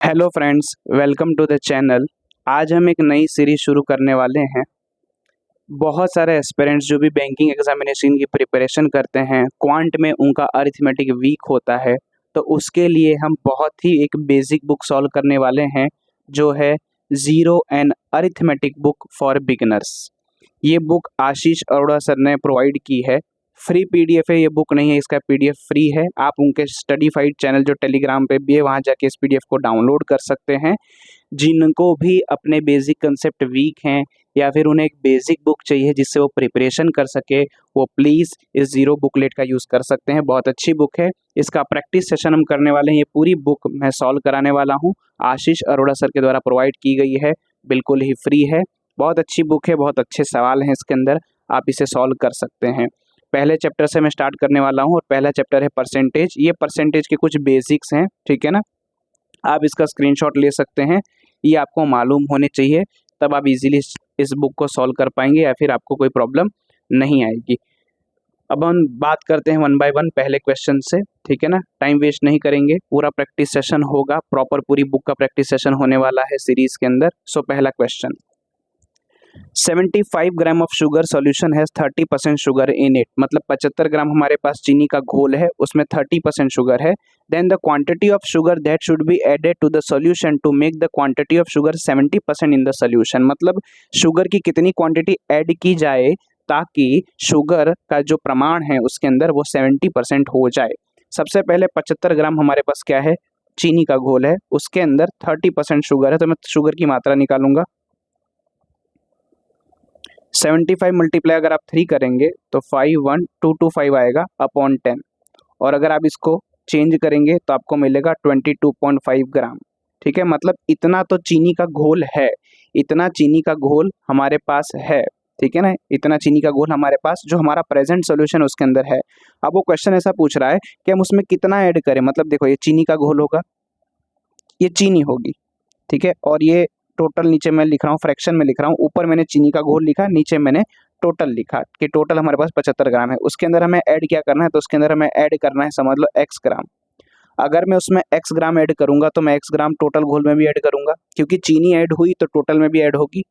Hello friends, welcome to the channel. आज हम एक नई सीरीज शुरू करने वाले हैं। बहुत सारे एस्पिरेंट्स जो भी बैंकिंग एग्जामिनेशन की प्रिपरेशन करते हैं, क्वांट में उनका अरिथमेटिक वीक होता है, तो उसके लिए हम बहुत ही एक बेसिक बुक सॉल्व करने वाले हैं, जो है zero and arithmetic book for beginners. ये बुक आशीष अरोड़ा सर ने प्रोवाइड की है। फ्री पीडीएफ है, ये बुक नहीं है, इसका पीडीएफ फ्री है। आप उनके स्टडीफाइड चैनल जो टेलीग्राम पे भी है, वहाँ जाके इस पीडीएफ को डाउनलोड कर सकते हैं। जिनको भी अपने बेसिक कंसेप्ट वीक हैं या फिर उन्हें एक बेसिक बुक चाहिए जिससे वो प्रिपरेशन कर सके, वो प्लीज़ इस जीरो बुकलेट का यूज़ कर सकते हैं। बहुत अच्छी बुक है। इसका प्रैक्टिस सेशन हम करने वाले हैं। ये पूरी बुक मैं सॉल्व कराने वाला हूँ। आशीष अरोड़ा सर के द्वारा प्रोवाइड की गई है, बिल्कुल ही फ्री है। बहुत अच्छी बुक है, बहुत अच्छे सवाल हैं इसके अंदर, आप इसे सॉल्व कर सकते हैं। पहले चैप्टर से मैं स्टार्ट करने वाला हूँ और पहला चैप्टर है परसेंटेज। ये परसेंटेज के कुछ बेसिक्स हैं, ठीक है ना। आप इसका स्क्रीनशॉट ले सकते हैं, ये आपको मालूम होने चाहिए, तब आप इजीली इस बुक को सॉल्व कर पाएंगे या फिर आपको कोई प्रॉब्लम नहीं आएगी। अब हम बात करते हैं वन बाय वन पहले क्वेश्चन से, ठीक है ना। टाइम वेस्ट नहीं करेंगे, पूरा प्रैक्टिस सेशन होगा, प्रॉपर पूरी बुक का प्रैक्टिस सेशन होने वाला है सीरीज के अंदर। सो पहला question, 75 gram of sugar solution has 30% sugar in it. मतलब 75 ग्राम हमारे पास चीनी का घोल है, उसमें 30% शुगर है। Then the quantity of sugar that should be added to the solution to make the quantity of sugar 70% in the solution. मतलब sugar की कितनी क्वांटिटी ऐड की जाए ताकि शुगर का जो प्रमाण है उसके अंदर वो 70% हो जाए। सबसे पहले 75 ग्राम हमारे पास क्या है, चीनी का घोल है, उसके अंदर 30% शुगर है, तो मैं शुगर की मात्रा निकालूंगा। 75 मल्टीप्लाई अगर आप 3 करेंगे तो 51225 आएगा अपॉन 10, और अगर आप इसको चेंज करेंगे तो आपको मिलेगा 22.5 ग्राम। ठीक है, मतलब इतना तो चीनी का घोल है, इतना चीनी का घोल हमारे पास है, ठीक है ना। इतना चीनी का घोल हमारे पास जो हमारा प्रेजेंट सोल्यूशन उसके अंदर है। अब वो क्वेश्चन ऐसा पूछ रहा है कि हम उसमें कितना ऐड करें। मतलब देखो, ये चीनी का घोल होगा, ये चीनी होगी, ठीक है, और ये टोटल नीचे मैं लिख रहा हूँ, फ्रैक्शन में लिख रहा हूँ। ऊपर मैंने चीनी का घोल लिखा, नीचे मैंने टोटल लिखा कि टोटल हमारे पास 75 ग्राम है। उसके अंदर हमें ऐड क्या करना है, तो उसके अंदर हमें ऐड करना है, समझ लो, x ग्राम। अगर मैं उसमें x ग्राम ऐड करूंगा तो मैं x ग्राम टोटल घोल में भी ऐड करूंगा, क्योंकि चीनी ऐड हुई तो टोटल में भी ऐड होगी।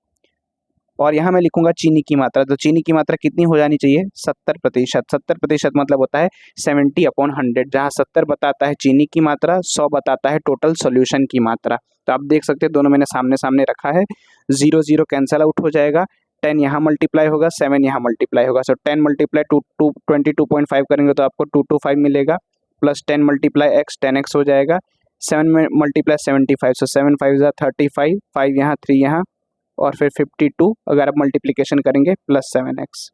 और यहाँ मैं लिखूंगा चीनी की मात्रा, तो चीनी की मात्रा कितनी हो जानी चाहिए, 70%। 70% मतलब होता है 70/100, जहाँ 70 बताता है चीनी की मात्रा, 100 बताता है टोटल सॉल्यूशन की मात्रा। तो आप देख सकते हैं दोनों मैंने सामने सामने रखा है, 0 0 कैंसल आउट हो जाएगा, 10 यहाँ मल्टीप्लाई होगा, 7 यहाँ मल्टीप्लाई होगा। सो 10 मल्टीप्लाई 22.5 करेंगे तो आपको 225 मिलेगा, प्लस 10 मल्टीप्लाई x 10x हो जाएगा, 7 में मल्टीप्लाई 75, सो 7 5 35, 5 यहाँ 3 यहाँ, और फिर 52 अगर आप मल्टीप्लिकेशन करेंगे प्लस 7x।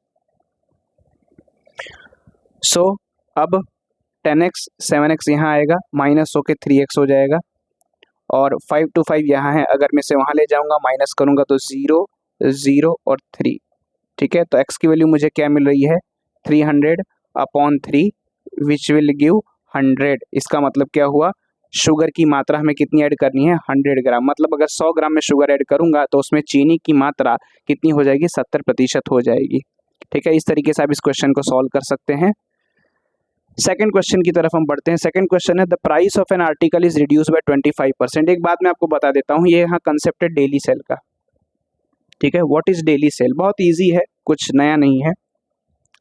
सो अब 10x 7x यहाँ आएगा, माइनस होके 3x हो जाएगा, और 5 to 5 यहाँ है, अगर मैं इसे वहाँ ले जाऊँगा माइनस करूँगा तो 0 0 और 3। ठीक है, तो x की वैल्यू मुझे क्या मिल रही है, 300/3 विच विल गिव 100। इसका मतलब क्या हुआ, शुगर की मात्रा हमें कितनी ऐड करनी है, 100 ग्राम। मतलब अगर 100 ग्राम में शुगर ऐड करूंगा तो उसमें चीनी की मात्रा कितनी हो जाएगी, 70% हो जाएगी। ठीक है, इस तरीके से आप इस क्वेश्चन को सॉल्व कर सकते हैं। सेकंड क्वेश्चन की तरफ हम बढ़ते हैं। सेकंड क्वेश्चन है, the price of an article is reduce by 25%। एक बात मैं आपको बता देता हूँ, ये यहाँ कंसेप्ट है डेली सेल का। ठीक है, व्हाट इज डेली सेल, बहुत ईजी है, कुछ नया नहीं है।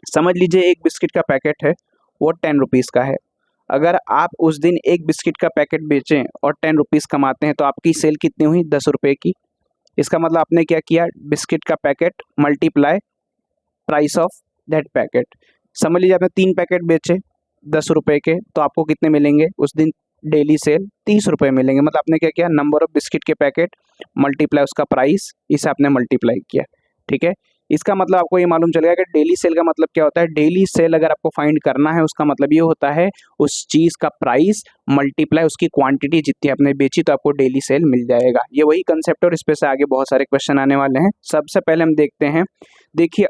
समझ लीजिए एक बिस्किट का पैकेट है, वो 10 रुपीज़ का है। अगर आप उस दिन एक बिस्किट का पैकेट बेचें और 10 रुपीज़ कमाते हैं तो आपकी सेल कितनी हुई, 10 रुपये की। इसका मतलब आपने क्या किया, बिस्किट का packet multiply price of that packet. समझ लीजिए आपने 3 पैकेट बेचे 10 रुपये के, तो आपको कितने मिलेंगे उस दिन, डेली सेल 30 रुपये मिलेंगे। मतलब आपने क्या किया, नंबर ऑफ बिस्किट के पैकेट मल्टीप्लाई उसका प्राइस, इसे आपने मल्टीप्लाई किया। ठीक है, इसका मतलब आपको ये मालूम चलेगा कि डेली सेल का मतलब क्या होता है। डेली सेल अगर आपको फाइंड करना है, उसका मतलब ये होता है उस चीज़ का प्राइस मल्टीप्लाई उसकी क्वांटिटी जितनी आपने बेची, तो आपको डेली सेल मिल जाएगा। ये वही कंसेप्ट है और इस पे से आगे बहुत सारे क्वेश्चन आने वाले हैं। सबसे पहले हम देखते हैं, देखिए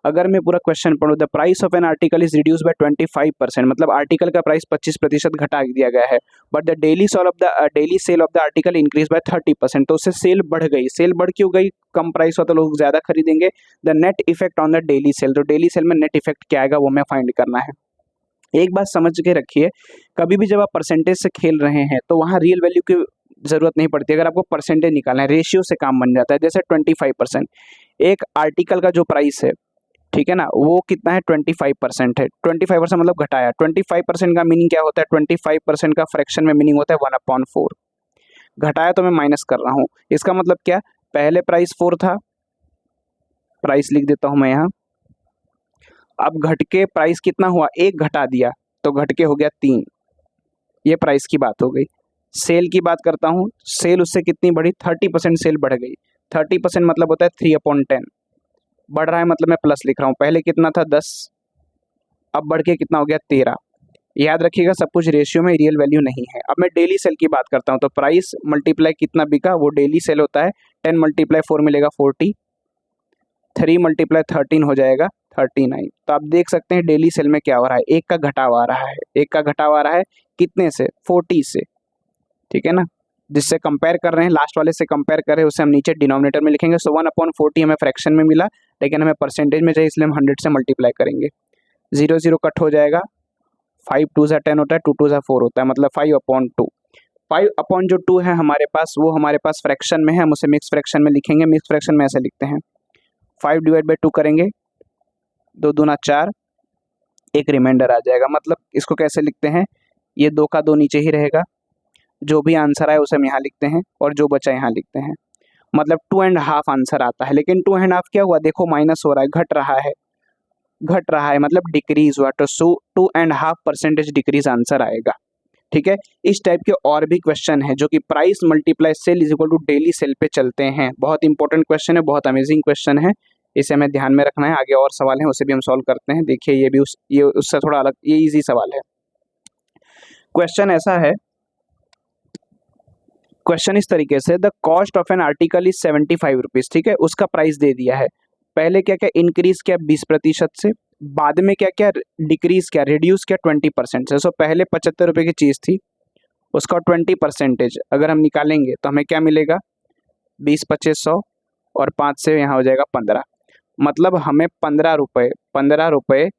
अगर मैं पूरा क्वेश्चन पढ़ूँ, the price of an article is reduce by 25%, मतलब आर्टिकल का प्राइस 25% घटा दिया गया है, but the daily cell of the article increase by 30%। तो उससे सेल बढ़ गई। सेल बढ़ क्यों गई, कम प्राइस हो तो लोग ज़्यादा खरीदेंगे। The net effect on the daily cell, तो डेली सेल में नेट इफेक्ट क्या आएगा वो हमें फाइंड करना है। एक बात समझ के रखिए, कभी भी जब आप परसेंटेज से खेल रहे हैं तो वहाँ रियल वैल्यू की ज़रूरत नहीं पड़ती। अगर आपको परसेंटेज निकालना है, रेशियो से काम बन जाता है। जैसे 25%, एक आर्टिकल का जो प्राइस है, ठीक है ना, वो कितना है 25% है। 25% मतलब घटाया। 25% का मीनिंग क्या होता है, 25% का फ्रैक्शन में मीनिंग होता है 1/4। घटाया तो मैं माइनस कर रहा हूँ। इसका मतलब क्या, पहले प्राइस 4 था, प्राइस लिख देता हूँ मैं यहाँ। अब घट के प्राइस कितना हुआ, 1 घटा दिया तो घट के हो गया 3। ये प्राइस की बात हो गई। सेल की बात करता हूँ, सेल उससे कितनी बढ़ी, 30% सेल बढ़ गई। 30% मतलब होता है 3/10। बढ़ रहा है मतलब मैं प्लस लिख रहा हूँ। पहले कितना था 10, अब बढ़ के कितना हो गया 13। याद रखिएगा सब कुछ रेशियो में, रियल वैल्यू नहीं है। अब मैं डेली सेल की बात करता हूँ, तो प्राइस मल्टीप्लाई कितना बिका वो डेली सेल होता है। 10 × 4 मिलेगा 40, 3 × 13 हो जाएगा 39। तो आप देख सकते हैं डेली सेल में क्या हो रहा है, एक का घटाव आ रहा है। एक का घटाव आ रहा है कितने से, 40 से, ठीक है ना। जिससे कंपेयर कर रहे हैं, लास्ट वाले से कंपेयर कर रहे हैं, उसे हम नीचे डिनोमिनेटर में लिखेंगे। सो 1/40 हमें फ्रैक्शन में मिला, लेकिन हमें परसेंटेज में चाहिए, इसलिए हम 100 से मल्टीप्लाई करेंगे। 0 0 कट हो जाएगा, 5 2 ज़ा 10 होता है, 2 2 ज़ा 4 होता है, मतलब 5/2। 5/2 है हमारे पास, वो हमारे पास फ्रैक्शन में है, हम उसे मिक्स फ्रैक्शन में लिखेंगे। मिक्स फ्रैक्शन में ऐसे लिखते हैं, 5/2 करेंगे, 2 दूना 4, एक रिमाइंडर आ जाएगा। मतलब इसको कैसे लिखते हैं, ये 2 का 2 नीचे ही रहेगा, जो भी आंसर आए उसे हम यहाँ लिखते हैं और जो बचा यहाँ लिखते हैं। मतलब 2.5 आंसर आता है। लेकिन 2.5 क्या हुआ, देखो माइनस हो रहा है, घट रहा है, घट रहा है मतलब डिक्रीज हुआ, तो 2.5% डिक्रीज आंसर आएगा। ठीक है, इस टाइप के और भी क्वेश्चन है जो कि price multiply sale is equal to daily sale पे चलते हैं। बहुत इंपॉर्टेंट क्वेश्चन है, बहुत अमेजिंग क्वेश्चन है, इसे हमें ध्यान में रखना है। आगे और सवाल है उसे भी हम सॉल्व करते हैं। देखिए ये भी ये उससे थोड़ा अलग, ये इजी सवाल है। क्वेश्चन ऐसा है, क्वेश्चन इस तरीके से, the cost of an article is 75 rupees. ठीक है, उसका प्राइस दे दिया है। पहले क्या क्या इंक्रीज किया 20% से, बाद में क्या क्या डिक्रीज किया, रिड्यूस किया 20% से। सो पहले 75 रुपये की चीज़ थी, उसका 20% अगर हम निकालेंगे तो हमें क्या मिलेगा, 20 25 100 और 5 से यहाँ हो जाएगा 15। मतलब हमें 15 रुपये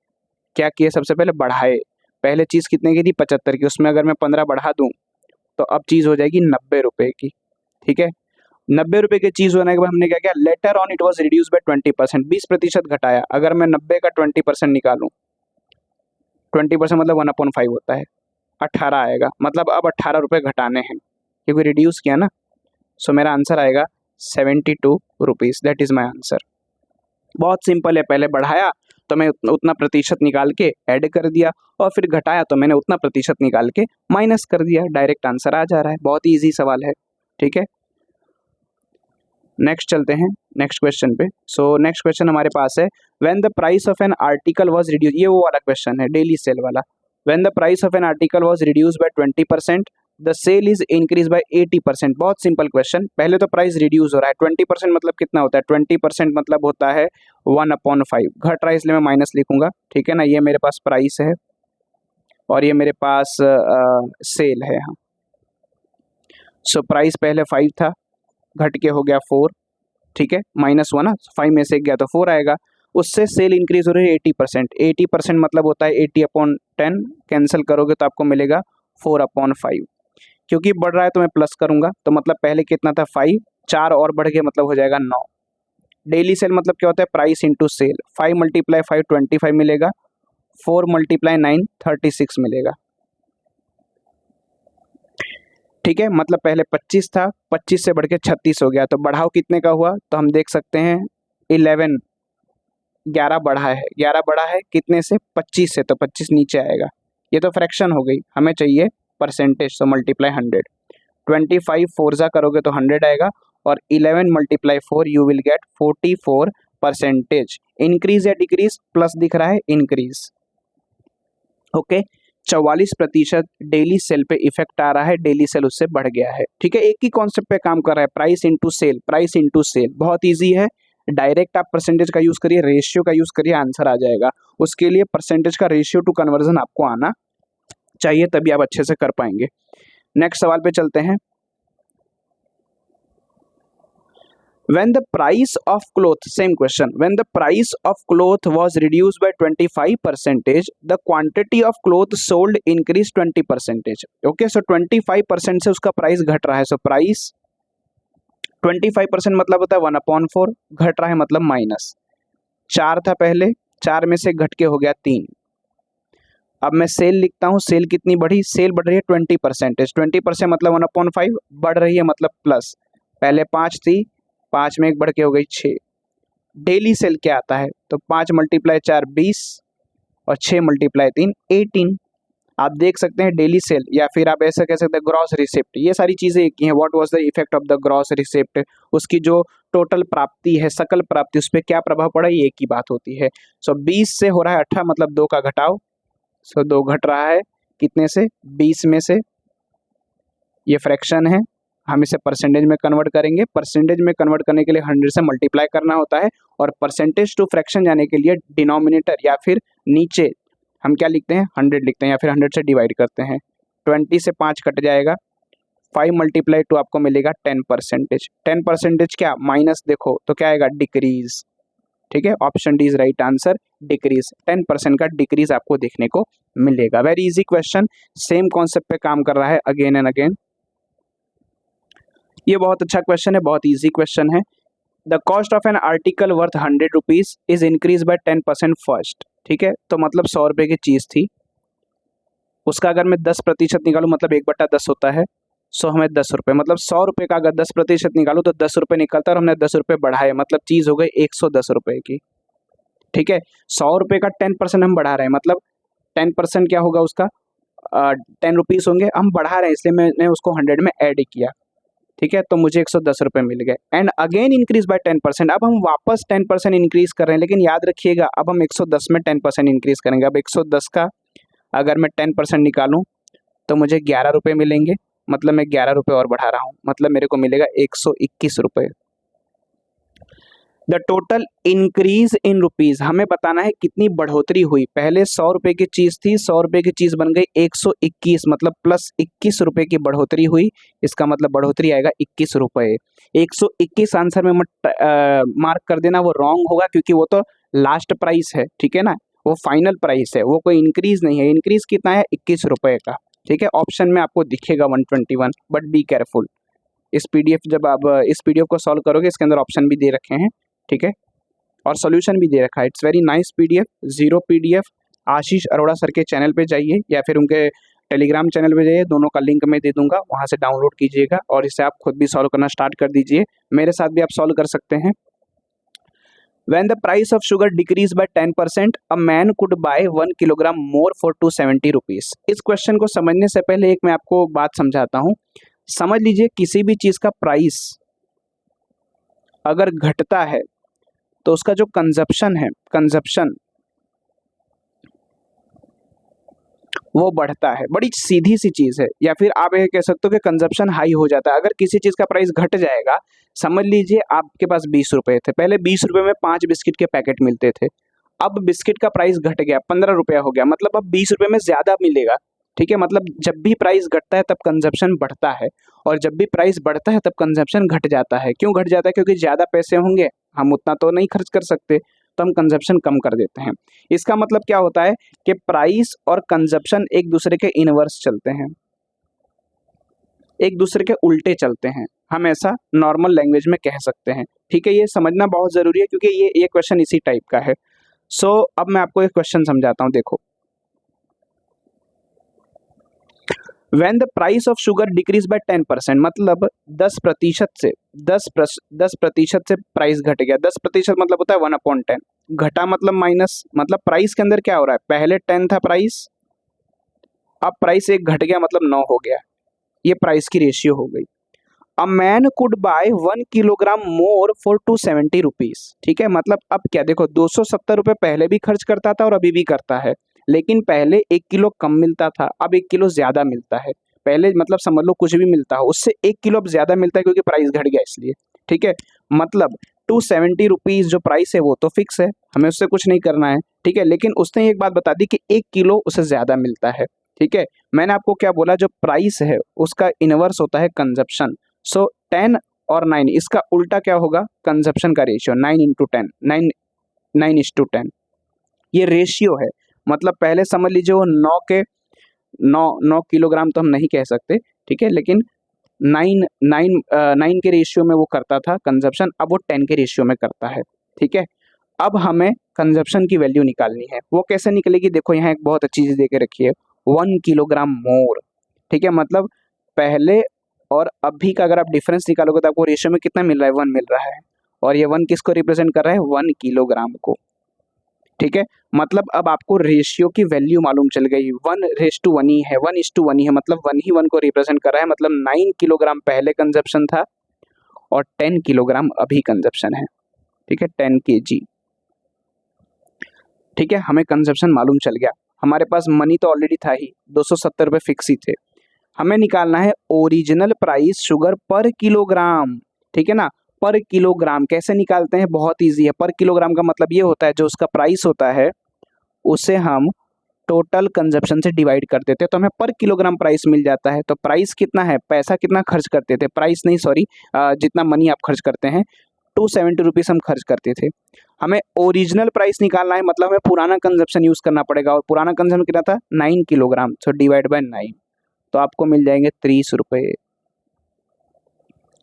क्या किए, सबसे पहले बढ़ाए। पहले चीज़ कितने की थी 75 की, उसमें अगर मैं 15 बढ़ा दूँ तो अब चीज़ हो जाएगी 90 रुपये की। ठीक है, 90 रुपये की चीज़ होने के बाद हमने क्या किया, later on it was reduce by 20%, 20% घटाया। अगर मैं 90 का 20% निकालूँ, 20% मतलब 1/5 होता है, 18 आएगा। मतलब अब 18 रुपये घटाने हैं क्योंकि रिड्यूस किया ना। सो मेरा आंसर आएगा 72 rupees. That is my answer. बहुत सिंपल है, पहले बढ़ाया तो मैं उतना प्रतिशत निकाल के ऐड कर दिया, और फिर घटाया तो मैंने उतना प्रतिशत निकाल के माइनस कर दिया। डायरेक्ट आंसर आ जा रहा है, बहुत ही ईजी सवाल है। ठीक है, नेक्स्ट चलते हैं नेक्स्ट क्वेश्चन पे। सो नेक्स्ट क्वेश्चन हमारे पास है, when the price of an article was reduce. ये वो वाला क्वेश्चन है डेली सेल वाला। When the price of an article was reduce by 20%, the sale is increase by 80%। बहुत सिंपल क्वेश्चन, पहले तो प्राइस रिड्यूस हो रहा है, 20% मतलब कितना होता है, 20% मतलब होता है 1/5। घट रहा है इसलिए मैं माइनस लिखूंगा। ठीक है ना, ये मेरे पास प्राइस है और ये मेरे पास सेल है। हाँ, सो प्राइस पहले 5 था, घट के हो गया 4। ठीक है, माइनस हुआ ना, 5 में से गया तो 4 आएगा। उससे सेल इंक्रीज हो रही है 80%। 80% मतलब होता है 80/10, कैंसिल करोगे तो आपको मिलेगा 4/5। क्योंकि बढ़ रहा है तो मैं प्लस करूंगा, तो मतलब पहले कितना था 5, 4 और बढ़ गया मतलब हो जाएगा 9। डेली सेल मतलब क्या होता है, प्राइस इंटू सेल। 5 × 5 25 मिलेगा, 4 × 9 36 मिलेगा। ठीक है, मतलब पहले 25 था, 25 से बढ़ के 36 हो गया, तो बढ़ाव कितने का हुआ, तो हम देख सकते हैं 11 बढ़ा है। 11 बढ़ा है कितने से, 25 से, तो 25 नीचे आएगा। ये तो फ्रैक्शन हो गई, हमें चाहिए परसेंटेज, तो मल्टीप्लाई 100। 25 4 ज़ा करोगे तो 100 आएगा, और 11 × 4 यू विल गेट 44%। इंक्रीज या डिक्रीज, प्लस दिख रहा है, इंक्रीज। ओके, 44% डेली सेल पे इफेक्ट आ रहा है, डेली सेल उससे बढ़ गया है। ठीक है, एक ही कॉन्सेप्ट पे काम कर रहा है, price into sale, price into sale. बहुत इजी है, डायरेक्ट आप परसेंटेज का यूज करिए, रेशियो का यूज करिए, आंसर आ जाएगा। उसके लिए परसेंटेज का रेशियो टू कन्वर्जन आपको आना चाहिए, तभी आप अच्छे से कर पाएंगे। नेक्स्ट सवाल पे चलते हैं। When the price of cloth, same question, when the price of cloth was reduced by 25%, the quantity of cloth sold increased 20%. Okay, so 25% से उसका प्राइस घट रहा है, सो प्राइस 25% मतलब होता है 1/4, घट रहा है मतलब माइनस। 4 था पहले, 4 में से घट के हो गया 3। अब मैं सेल लिखता हूँ, सेल कितनी बढ़ी, सेल बढ़ रही है 20%, 20% मतलब 1/5, बढ़ रही है मतलब प्लस। पहले 5 थी, 5 में 1 बढ़ के हो गई 6। डेली सेल क्या आता है, तो 5 × 4 20 और 6 × 3 18। आप देख सकते हैं डेली सेल, या फिर आप ऐसा कह सकते हैं ग्रॉस रिसिप्ट, ये सारी चीज़ें एक ही हैं। What was the effect of the gross receipt, उसकी जो टोटल प्राप्ति है, सकल प्राप्ति, उस पर क्या प्रभाव पड़ा, ये एक ही बात होती है। सो 20 से हो रहा है 18 मतलब 2 का घटाव, सो 2 घट रहा है कितने से, 20 में से। ये फ्रैक्शन है, हम इसे परसेंटेज में कन्वर्ट करेंगे। परसेंटेज में कन्वर्ट करने के लिए 100 से मल्टीप्लाई करना होता है, और परसेंटेज टू फ्रैक्शन जाने के लिए डिनोमिनेटर या फिर नीचे हम क्या लिखते हैं, 100 लिखते हैं, या फिर 100 से डिवाइड करते हैं। 20 से 5 कट जाएगा, 5 × 2 आपको मिलेगा 10%। 10% क्या माइनस, देखो तो क्या आएगा, डिक्रीज। ठीक है, option D is right answer, decrease. 10% का डिक्रीज आपको देखने को मिलेगा। Very easy question, same concept पे काम कर रहा है अगेन एंड अगेन। ये बहुत अच्छा क्वेश्चन है, बहुत इजी क्वेश्चन है। The cost of an article worth 100 rupees is increase bye 10% first. ठीक है, तो मतलब 100 रुपये की चीज़ थी, उसका अगर मैं 10% निकालूँ मतलब 1/10 होता है। सो हमें 10 रुपये, मतलब 100 रुपये का अगर 10% निकालूँ तो 10 रुपये निकलता है, और हमने 10 रुपये बढ़ाए, मतलब चीज़ हो गई 110 रुपये की। ठीक है, 100 रुपये का 10% हम बढ़ा रहे हैं, मतलब 10% क्या होगा उसका, 10 रुपीज़ होंगे, हम बढ़ा रहे हैं इसलिए मैंने उसको 100 में ऐड किया। ठीक है, तो मुझे 110 रुपये मिल गए। एंड अगेन इंक्रीज बाय 10%, अब हम वापस 10% इंक्रीज कर रहे हैं, लेकिन याद रखिएगा अब हम 110 में 10% इंक्रीज करेंगे। अब 110 का अगर मैं 10% निकालूं तो मुझे 11 रुपये मिलेंगे, मतलब मैं 11 रुपये और बढ़ा रहा हूँ, मतलब मेरे को मिलेगा 121 रुपये। The total increase in rupees, हमें बताना है कितनी बढ़ोतरी हुई। पहले 100 रुपये की चीज़ थी, 100 रुपये की चीज़ बन गई 121, मतलब प्लस 21 रुपये की बढ़ोतरी हुई। इसका मतलब बढ़ोतरी आएगा 21 रुपये। 121 आंसर में मत मार्क कर देना, वो रॉन्ग होगा, क्योंकि वो तो लास्ट प्राइस है। ठीक है ना, वो फाइनल प्राइस है, वो कोई इंक्रीज नहीं है। इंक्रीज कितना है, 21 रुपये का। ठीक है, ऑप्शन में आपको दिखेगा 121, बट बी केयरफुल। इस पीडीएफ जब आप इस पीडीएफ को सॉल्व करोगे, इसके अंदर ऑप्शन भी दे रखे हैं। ठीक है, और सॉल्यूशन भी दे रखा है। It's very nice PDF, zero PDF. Ashish Arora sir के चैनल पे जाइए, या फिर उनके टेलीग्राम चैनल पे जाइए, दोनों का लिंक मैं दे दूंगा, वहाँ से डाउनलोड कीजिएगा और इसे आप खुद भी सॉल्व करना स्टार्ट कर दीजिए। मेरे साथ भी आप सॉल्व कर सकते हैं। When the price of sugar decreased by 10%, a man could buy 1 kilogram more for 270 rupees. इस क्वेश्चन को समझने से पहले एक मैं आपको बात समझाता हूँ। समझ लीजिए किसी भी चीज़ का प्राइस अगर घटता है तो उसका जो कंजप्शन है, कंजप्शन वो बढ़ता है। बड़ी सीधी सी चीज़ है, या फिर आप ये कह सकते हो कि कंजप्शन हाई हो जाता है। अगर किसी चीज़ का प्राइस घट जाएगा, समझ लीजिए आपके पास 20 रुपये थे, पहले 20 रुपये में 5 बिस्किट के पैकेट मिलते थे, अब बिस्किट का प्राइस घट गया, 15 रुपया हो गया, मतलब अब 20 रुपये में ज़्यादा मिलेगा। ठीक है, मतलब जब भी प्राइस घटता है तब कंजप्शन बढ़ता है, और जब भी प्राइस बढ़ता है तब कंजप्शन घट जाता है। क्यों घट जाता है, क्योंकि ज़्यादा पैसे होंगे, हम उतना तो नहीं खर्च कर सकते, तो हम कंजप्शन कम कर देते हैं। इसका मतलब क्या होता है कि प्राइस और कंजप्शन एक दूसरे के इनवर्स चलते हैं, एक दूसरे के उल्टे चलते हैं, हम ऐसा नॉर्मल लैंग्वेज में कह सकते हैं। ठीक है, ये समझना बहुत ज़रूरी है, क्योंकि ये क्वेश्चन इसी टाइप का है। सो अब मैं आपको एक क्वेश्चन समझाता हूँ, देखो। When the price of sugar decrease by 10%, मतलब 10% से 10% से प्राइस घट गया। 10% मतलब होता है 1/10, घटा मतलब माइनस, मतलब प्राइस के अंदर क्या हो रहा है, पहले 10 था प्राइस, अब प्राइस 1 घट गया मतलब 9 हो गया। ये प्राइस की रेशियो हो गई। A man could bye 1 kilogram more for 270 rupees. ठीक है, मतलब अब क्या, देखो 270 रुपये पहले भी खर्च करता था और अभी भी करता है, लेकिन पहले 1 किलो कम मिलता था, अब 1 किलो ज़्यादा मिलता है। पहले मतलब समझ लो कुछ भी मिलता हो, उससे 1 किलो अब ज़्यादा मिलता है, क्योंकि प्राइस घट गया इसलिए। ठीक है, मतलब 270 रुपीज़ जो प्राइस है वो तो फिक्स है, हमें उससे कुछ नहीं करना है। ठीक है, लेकिन उसने एक बात बता दी कि 1 किलो उसे ज़्यादा मिलता है। ठीक है, मैंने आपको क्या बोला, जो प्राइस है उसका इनवर्स होता है कंजप्शन। सो 10 और 9, इसका उल्टा क्या होगा, कंजप्शन का रेशियो 9:10, 9:10 ये रेशियो है। मतलब पहले समझ लीजिए वो 9 किलोग्राम तो हम नहीं कह सकते, ठीक है, लेकिन 9 के रेशियो में वो करता था कंजप्शन, अब वो 10 के रेशियो में करता है, ठीक है। अब हमें कंजप्शन की वैल्यू निकालनी है, वो कैसे निकलेगी, देखो यहाँ एक बहुत अच्छी चीज देके रखी है, 1 किलोग्राम मोर, ठीक है। मतलब पहले और अभी का अगर आप डिफरेंस निकालोगे तो आपको रेशियो में कितना मिल रहा है, 1 मिल रहा है, और ये 1 किसको रिप्रेजेंट कर रहा है, 1 किलोग्राम को, ठीक है। मतलब अब आपको रेशियो की वैल्यू मालूम चल गई, 1:1 ही है, 1:1 ही है, मतलब 1 ही 1 को रिप्रेजेंट कर रहा है, मतलब 9 किलोग्राम पहले कंजप्शन था और 10 किलोग्राम अभी कंजप्शन है, ठीक है, 10 kg, ठीक है। हमें कंजप्शन मालूम चल गया, हमारे पास मनी तो ऑलरेडी था ही, 270 रुपये फिक्स ही थे। हमें निकालना है ओरिजिनल प्राइस शुगर पर किलोग्राम, ठीक है ना। पर किलोग्राम कैसे निकालते हैं, बहुत इजी है। पर किलोग्राम का मतलब ये होता है जो उसका प्राइस होता है उसे हम टोटल कंजप्शन से डिवाइड कर देते हैं तो हमें पर किलोग्राम प्राइस मिल जाता है। तो प्राइस कितना है, पैसा कितना खर्च करते थे, प्राइस नहीं सॉरी, जितना मनी आप खर्च करते हैं 270 रुपीज़ हम खर्च करते थे। हमें ओरिजिनल प्राइस निकालना है, मतलब हमें पुराना कंजप्शन यूज़ करना पड़ेगा, और पुराना कंजप्शन कितना था, 9 किलोग्राम, सो डिवाइड बाय 9, तो आपको मिल जाएंगे 30 रुपये,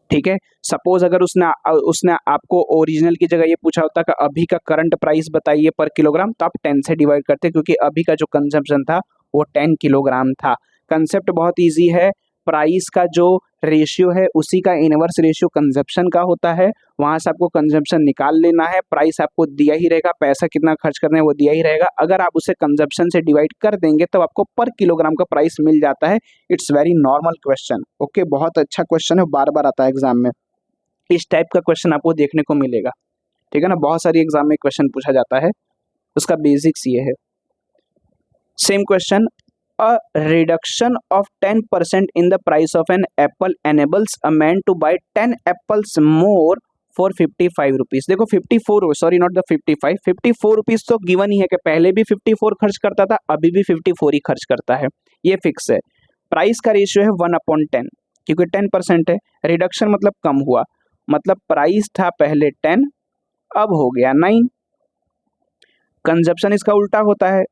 ठीक है। सपोज अगर उसने आपको ओरिजिनल की जगह ये पूछा होता कि अभी का करंट प्राइस बताइए पर किलोग्राम, तो आप 10 से डिवाइड करते, क्योंकि अभी का जो कंजम्पशन था वो 10 किलोग्राम था। कंसेप्ट बहुत इजी है, प्राइस का जो रेशियो है उसी का इनवर्स रेशियो कंजप्शन का होता है, वहां से आपको कंजप्शन निकाल लेना है, प्राइस आपको दिया ही रहेगा, पैसा कितना खर्च करना है वो दिया ही रहेगा, अगर आप उसे कंजप्शन से डिवाइड कर देंगे तो आपको पर किलोग्राम का प्राइस मिल जाता है। It's very normal question, okay, बहुत अच्छा क्वेश्चन है, बार बार आता है एग्जाम में, इस टाइप का क्वेश्चन आपको देखने को मिलेगा, ठीक है ना। बहुत सारी एग्जाम में क्वेश्चन पूछा जाता है, उसका बेसिक्स ये है। Same question, a reduction of 10% in the price of an apple enables a man to buy 10 apples more for 55 rupees. देखो 54, सॉरी नॉट द 55, 54 रुपीज तो गिवन ही है कि पहले भी 54 खर्च करता था, अभी भी 54 ही खर्च करता है, ये फिक्स है। प्राइस का रेशियो है 1/10, क्योंकि 10% है, रिडक्शन मतलब कम हुआ, मतलब प्राइस था पहले 10 अब हो गया 9, कंजप्शन इसका उल्टा होता है,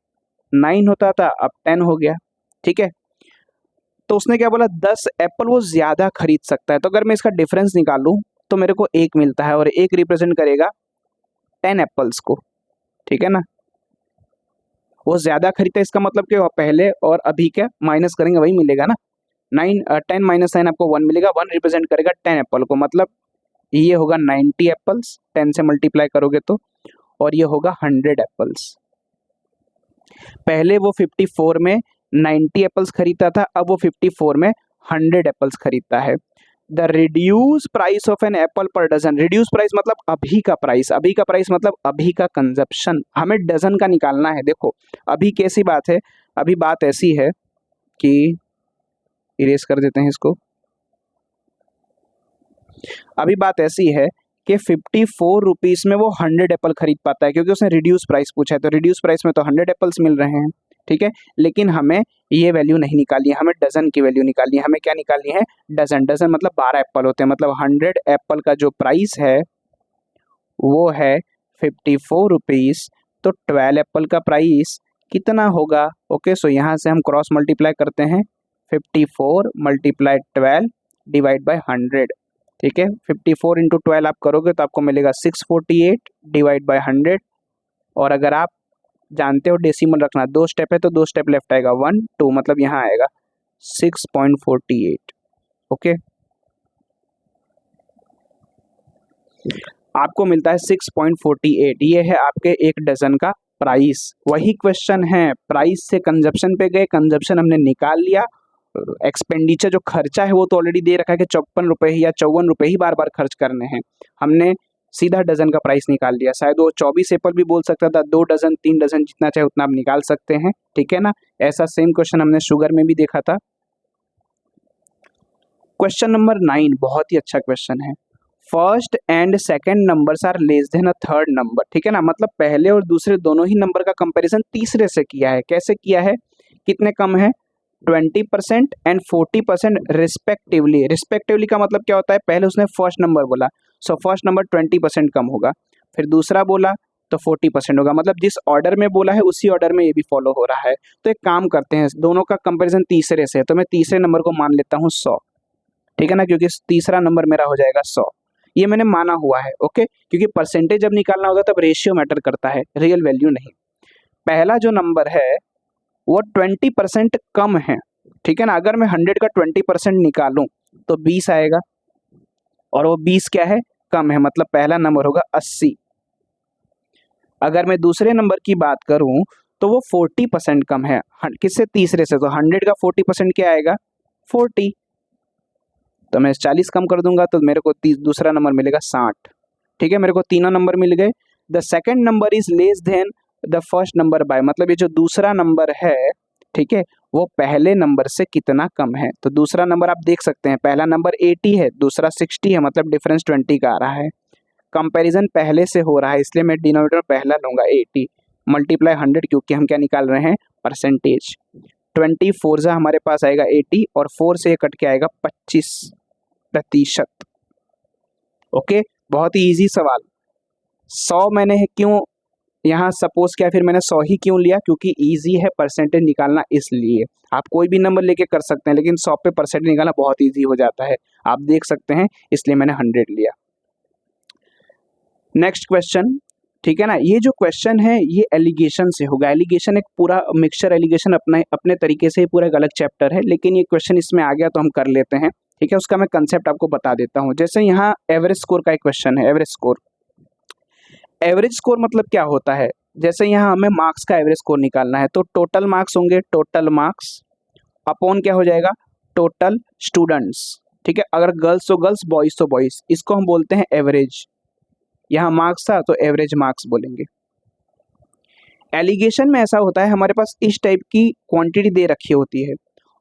9 होता था अब 10 हो गया, ठीक है। तो उसने क्या बोला, 10 एप्पल वो ज्यादा खरीद सकता है, तो अगर मैं इसका डिफरेंस निकालूं तो मेरे को 1 मिलता है, और 1 रिप्रेजेंट करेगा 10 एप्पल्स को, ठीक है ना। वो ज्यादा खरीदता है इसका मतलब क्या, पहले और अभी क्या माइनस करेंगे वही मिलेगा ना, 10 माइनस 9 आपको 1 मिलेगा, 1 रिप्रेजेंट करेगा 10 एप्पल को, मतलब ये होगा 90 एप्पल्स, 10 से मल्टीप्लाई करोगे तो, और ये होगा 100 एप्पल्स। पहले वो 54 में 90 एप्पल्स खरीदता था, अब वो 54 में 100 एप्पल्स खरीदता है। The reduce price of an apple per dozen, reduce price मतलब अभी का प्राइस, अभी का प्राइस मतलब अभी का कंजप्शन, हमें डजन का निकालना है। देखो अभी कैसी बात है, अभी बात ऐसी है कि इरेज कर देते हैं इसको, अभी बात ऐसी है कि 54 रुपीज में वो 100 एप्पल खरीद पाता है, क्योंकि उसने रिड्यूस प्राइस पूछा है, तो रिड्यूस प्राइस में तो 100 एप्पल्स मिल रहे हैं, ठीक है। लेकिन हमें ये वैल्यू नहीं निकालनी है, हमें डजन की वैल्यू निकालनी है। हमें क्या निकालनी है, डजन, डजन मतलब 12 एप्पल होते हैं, मतलब 100 एप्पल का जो प्राइस है वो है 54 रुपीज, तो 12 एप्पल का प्राइस कितना होगा, ओके। सो यहाँ से हम क्रॉस मल्टीप्लाई करते हैं, 54 मल्टीप्लाई 12 डिवाइड बाई 100, ठीक है। 54 इंटू 12 आप करोगे तो आपको मिलेगा 648 डिवाइड बाई 100, और अगर आप जानते हो डेसिमल रखना, 2 स्टेप है तो 2 स्टेप लेफ्ट आएगा, 1 2, मतलब यहाँ आएगा 6.48, ओके। आपको मिलता है 6.48, ये है आपके एक डजन का प्राइस। वही क्वेश्चन है, प्राइस से कंजप्शन पे गए, कंजप्शन हमने निकाल लिया, एक्सपेंडिचर जो खर्चा है वो तो ऑलरेडी दे रखा है कि 54 रुपये ही या 54 रुपये ही बार बार खर्च करने हैं, हमने सीधा डजन का प्राइस निकाल लिया। शायद वो 24 एप्पल भी बोल सकता था, 2 डजन 3 डजन जितना चाहे उतना आप निकाल सकते हैं, ठीक है ना। ऐसा सेम क्वेश्चन हमने शुगर में भी देखा था। क्वेश्चन नंबर 9 बहुत ही अच्छा क्वेश्चन है, first and second numbers are less than a third number, ठीक है ना। मतलब पहले और दूसरे दोनों ही नंबर का कंपैरिजन तीसरे से किया है, कैसे किया है, कितने कम है, 20% एंड 40% रिस्पेक्टिवली। रिस्पेक्टिवली का मतलब क्या होता है, पहले उसने फर्स्ट नंबर बोला, सो फर्स्ट नंबर 20% कम होगा, फिर दूसरा बोला तो 40% होगा, मतलब जिस ऑर्डर में बोला है उसी ऑर्डर में ये भी फॉलो हो रहा है। तो एक काम करते हैं, दोनों का कंपैरिजन तीसरे से है, तो मैं तीसरे नंबर को मान लेता हूँ 100, ठीक है ना, क्योंकि तीसरा नंबर मेरा हो जाएगा 100। ये मैंने माना हुआ है, ओके, क्योंकि परसेंटेज जब निकालना होता है तब रेशियो मैटर करता है, रियल वैल्यू नहीं। पहला जो नंबर है वो 20% कम है, ठीक है ना। अगर मैं 100 का 20% निकालूं तो 20 आएगा, और वो 20 क्या है, कम है, मतलब पहला नंबर होगा 80। अगर मैं दूसरे नंबर की बात करूं तो वो 40% कम है, किससे, तीसरे से, तो 100 का 40% क्या आएगा, 40। तो मैं 40 कम कर दूंगा तो मेरे को दूसरा नंबर मिलेगा 60, ठीक है, मेरे को तीनों नंबर मिल गए। The second number is less than the first number by, मतलब ये जो दूसरा नंबर है, ठीक है, वो पहले नंबर से कितना कम है। तो दूसरा नंबर आप देख सकते हैं, पहला नंबर 80 है, दूसरा 60 है, मतलब डिफरेंस 20 का आ रहा है। कंपैरिजन पहले से हो रहा है, इसलिए मैं डिनोमिनेटर पहला लूंगा 80 मल्टीप्लाई 100, क्योंकि हम क्या निकाल रहे हैं, परसेंटेज। 24 हमारे पास आएगा 80, और 4 से कट के आएगा 25%। ओके, बहुत ही इजी सवाल। 100 मैंने क्यों यहाँ सपोज किया, फिर मैंने 100 ही क्यों लिया, क्योंकि इजी है परसेंटेज निकालना, इसलिए। आप कोई भी नंबर लेके कर सकते हैं, लेकिन 100 पे परसेंटेज निकालना बहुत इजी हो जाता है, आप देख सकते हैं, इसलिए मैंने 100 लिया। नेक्स्ट क्वेश्चन, ठीक है ना, ये जो क्वेश्चन है ये एलिगेशन से होगा। एलिगेशन एक पूरा मिक्सचर एलिगेशन अपने तरीके से पूरा एक अलग चैप्टर है, लेकिन ये क्वेश्चन इसमें आ गया तो हम कर लेते हैं, ठीक है। उसका मैं कंसेप्ट आपको बता देता हूँ। जैसे यहाँ एवरेज स्कोर का एक क्वेश्चन है, एवरेज स्कोर। एवरेज स्कोर मतलब क्या होता है, जैसे यहाँ हमें मार्क्स का एवरेज स्कोर निकालना है, तो टोटल मार्क्स होंगे, टोटल मार्क्स अपॉन क्या हो जाएगा, टोटल स्टूडेंट्स, ठीक है। अगर गर्ल्स तो गर्ल्स, बॉयज तो बॉयज, इसको हम बोलते हैं एवरेज। यहाँ मार्क्स था तो एवरेज मार्क्स बोलेंगे। एलिगेशन में ऐसा होता है, हमारे पास इस टाइप की क्वांटिटी दे रखी होती है,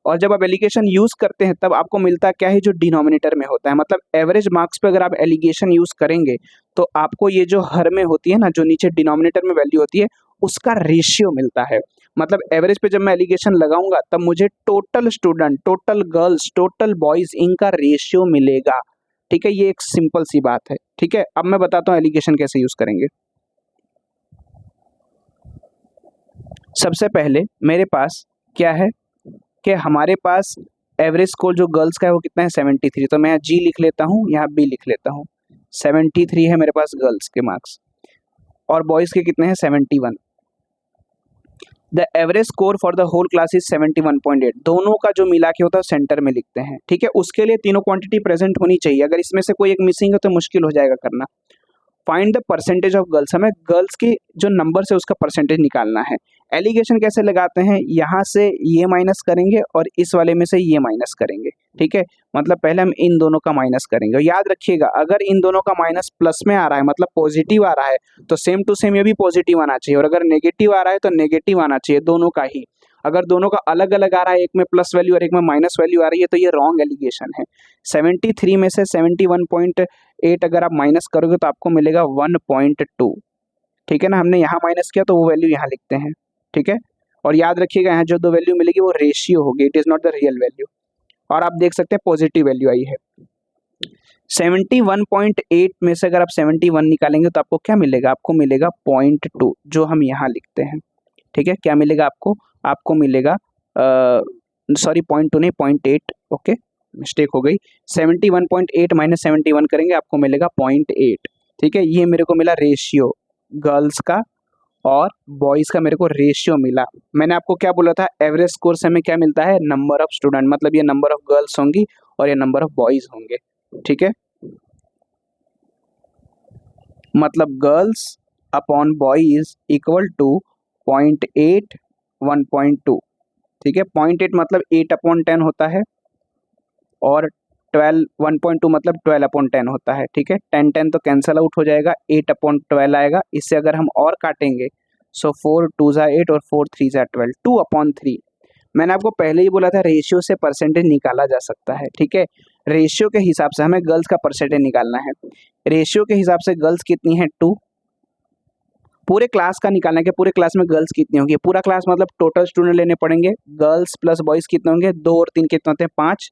और जब आप एलिगेशन यूज करते हैं तब आपको मिलता क्या है, जो डिनोमिनेटर में होता है। मतलब एवरेज मार्क्स पे अगर आप एलिगेशन यूज करेंगे तो आपको ये जो हर में होती है ना, जो नीचे डिनोमिनेटर में वैल्यू होती है, उसका रेशियो मिलता है। मतलब एवरेज पे जब मैं एलिगेशन लगाऊंगा तब मुझे total student, total girls, total boys, इनका रेशियो मिलेगा, ठीक है। ये एक सिंपल सी बात है, ठीक है। अब मैं बताता हूँ एलिगेशन कैसे यूज करेंगे। सबसे पहले मेरे पास क्या है कि हमारे पास एवरेज स्कोर जो गर्ल्स का है वो कितना है, 73। तो मैं यहाँ जी लिख लेता हूँ, यहाँ बी लिख लेता हूँ। 73 है मेरे पास गर्ल्स के मार्क्स, और बॉयज़ के कितने हैं, 71। The average score for the whole class is 71.8। दोनों का जो मिला के होता है सेंटर में लिखते हैं, ठीक है। उसके लिए तीनों क्वांटिटी प्रेजेंट होनी चाहिए, अगर इसमें से कोई एक मिसिंग है तो मुश्किल हो जाएगा करना। Find the percentage of girls, हमें गर्ल्स की जो नंबर से उसका परसेंटेज निकालना है। एलिगेशन कैसे लगाते हैं, यहाँ से ये माइनस करेंगे और इस वाले में से ये माइनस करेंगे, ठीक है। मतलब पहले हम इन दोनों का माइनस करेंगे, और याद रखिएगा अगर इन दोनों का माइनस प्लस में आ रहा है, मतलब पॉजिटिव आ रहा है, तो सेम टू सेम ये भी पॉजिटिव आना चाहिए, और अगर नेगेटिव आ रहा है तो नेगेटिव आना चाहिए, दोनों का ही। अगर दोनों का अलग अलग आ रहा है, एक में प्लस वैल्यू और एक में माइनस वैल्यू आ रही है, तो ये रॉन्ग एलिगेशन है। 73 में से 71.8 अगर आप माइनस करोगे तो आपको मिलेगा 1.2, ठीक है ना। हमने यहाँ माइनस किया तो वो वैल्यू यहाँ लिखते हैं, ठीक है। और याद रखिएगा यहाँ जो दो वैल्यू मिलेगी वो रेशियो होगी, it is not the real value. और आप देख सकते हैं पॉजिटिव वैल्यू आई है। 71.8 में से अगर आप 71 निकालेंगे तो आपको क्या मिलेगा, आपको मिलेगा 0.2, जो हम यहाँ लिखते हैं, ठीक है। क्या मिलेगा आपको, आपको मिलेगा सॉरी 0.2 नहीं 0.8, ओके, मिस्टेक हो गई। 71.8 माइनस 71 करेंगे आपको मिलेगा 0.8, ठीक है। ये मेरे को मिला रेशियो गर्ल्स का और बॉयज़ का, मेरे को रेशियो मिला। मैंने आपको क्या बोला था, एवरेज स्कोर से हमें क्या मिलता है, नंबर ऑफ स्टूडेंट, मतलब ये नंबर ऑफ गर्ल्स होंगी और ये नंबर ऑफ बॉयज़ होंगे, ठीक है। मतलब girls upon boys equal to 0.8 1.2, ठीक है। 0.8 मतलब 8/10 होता है, और 1.2 मतलब 12/10 होता है, ठीक है। 10 तो कैंसल आउट हो जाएगा, 8/12 आएगा। इससे अगर हम और काटेंगे, सो 4 2 ज़ा 8 और 4 3 ज़ा 12, 2/3। मैंने आपको पहले ही बोला था रेशियो से परसेंटेज निकाला जा सकता है, ठीक है। रेशियो के हिसाब से हमें गर्ल्स का परसेंटेज निकालना है। रेशियो के हिसाब से गर्ल्स कितनी है, 2, पूरे क्लास का निकालना है कि पूरे क्लास में गर्ल्स कितनी होंगी। पूरा क्लास मतलब टोटल स्टूडेंट लेने पड़ेंगे, गर्ल्स प्लस बॉयज़ कितने होंगे, 2 और 3 कितने होते हैं 5,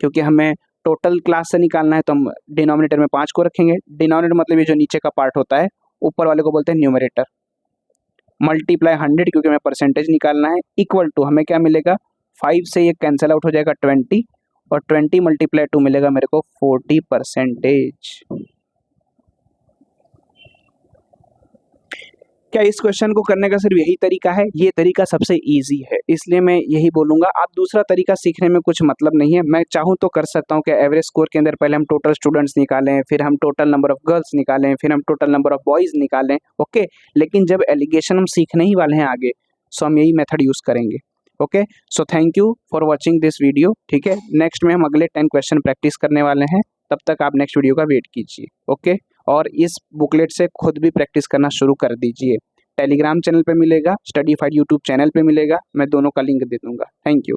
क्योंकि हमें टोटल क्लास से निकालना है तो हम डिनोमिनेटर में 5 को रखेंगे। डिनोमिनेटर मतलब ये जो नीचे का पार्ट होता है, ऊपर वाले को बोलते हैं न्यूमरेटर। मल्टीप्लाई 100 क्योंकि हमें परसेंटेज निकालना है, इक्वल टू हमें क्या मिलेगा, 5 से ये कैंसिल आउट हो जाएगा 20, और 20 मल्टीप्लाई 2 मिलेगा मेरे को 40%। क्या इस क्वेश्चन को करने का सिर्फ यही तरीका है? ये तरीका सबसे इजी है, इसलिए मैं यही बोलूँगा। आप दूसरा तरीका सीखने में कुछ मतलब नहीं है। मैं चाहूँ तो कर सकता हूँ कि एवरेज स्कोर के अंदर पहले हम टोटल स्टूडेंट्स निकालें, फिर हम टोटल नंबर ऑफ गर्ल्स निकालें, फिर हम टोटल नंबर ऑफ बॉयज़ निकालें, ओके। लेकिन जब एलिगेशन हम सीखने ही वाले हैं आगे, सो हम यही मेथड यूज़ करेंगे, okay. So thank you for watching this video, ठीक है। नेक्स्ट में हम अगले 10 क्वेश्चन प्रैक्टिस करने वाले हैं, तब तक आप नेक्स्ट वीडियो का वेट कीजिए, ओके। और इस बुकलेट से खुद भी प्रैक्टिस करना शुरू कर दीजिए। टेलीग्राम चैनल पे मिलेगा, स्टडीफाइड यूट्यूब चैनल पे मिलेगा, मैं दोनों का लिंक दे दूंगा। Thank you.